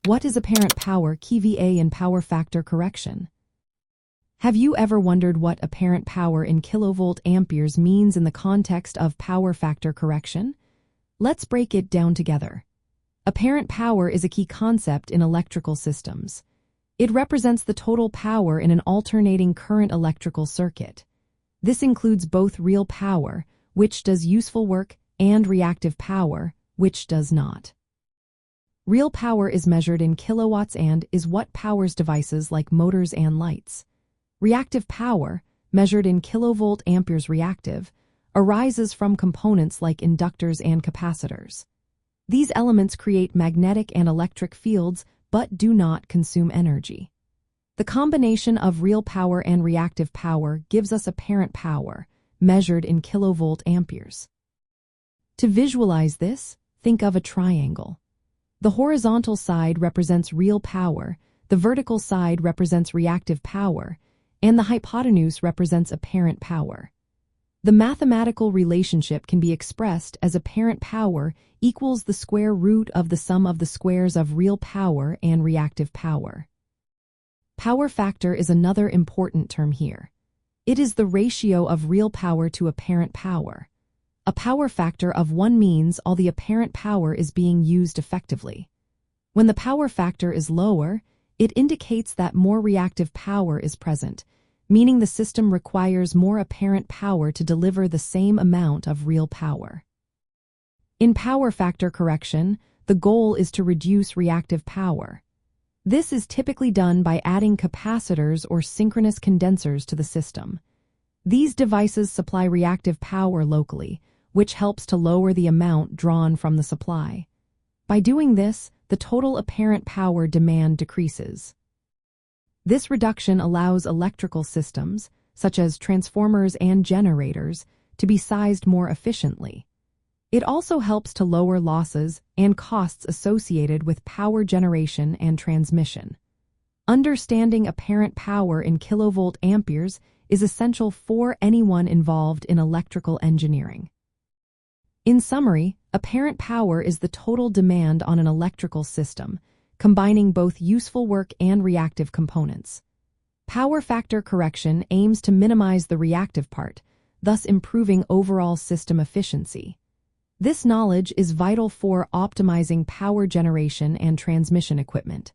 What is apparent power, kVA, and power factor correction? Have you ever wondered what apparent power in kilovolt amperes means in the context of power factor correction? Let's break it down together. Apparent power is a key concept in electrical systems. It represents the total power in an alternating current electrical circuit. This includes both real power, which does useful work, and reactive power, which does not. Real power is measured in kilowatts and is what powers devices like motors and lights. Reactive power, measured in kilovolt amperes reactive, arises from components like inductors and capacitors. These elements create magnetic and electric fields but do not consume energy. The combination of real power and reactive power gives us apparent power, measured in kilovolt amperes. To visualize this, think of a triangle. The horizontal side represents real power, the vertical side represents reactive power, and the hypotenuse represents apparent power. The mathematical relationship can be expressed as apparent power equals the square root of the sum of the squares of real power and reactive power. Power factor is another important term here. It is the ratio of real power to apparent power. A power factor of 1 means all the apparent power is being used effectively. When the power factor is lower, it indicates that more reactive power is present, meaning the system requires more apparent power to deliver the same amount of real power. In power factor correction, the goal is to reduce reactive power. This is typically done by adding capacitors or synchronous condensers to the system. These devices supply reactive power locally, which helps to lower the amount drawn from the supply. By doing this, the total apparent power demand decreases. This reduction allows electrical systems, such as transformers and generators, to be sized more efficiently. It also helps to lower losses and costs associated with power generation and transmission. Understanding apparent power in kilovolt amperes is essential for anyone involved in electrical engineering. In summary, apparent power is the total demand on an electrical system, combining both useful work and reactive components. Power factor correction aims to minimize the reactive part, thus improving overall system efficiency. This knowledge is vital for optimizing power generation and transmission equipment.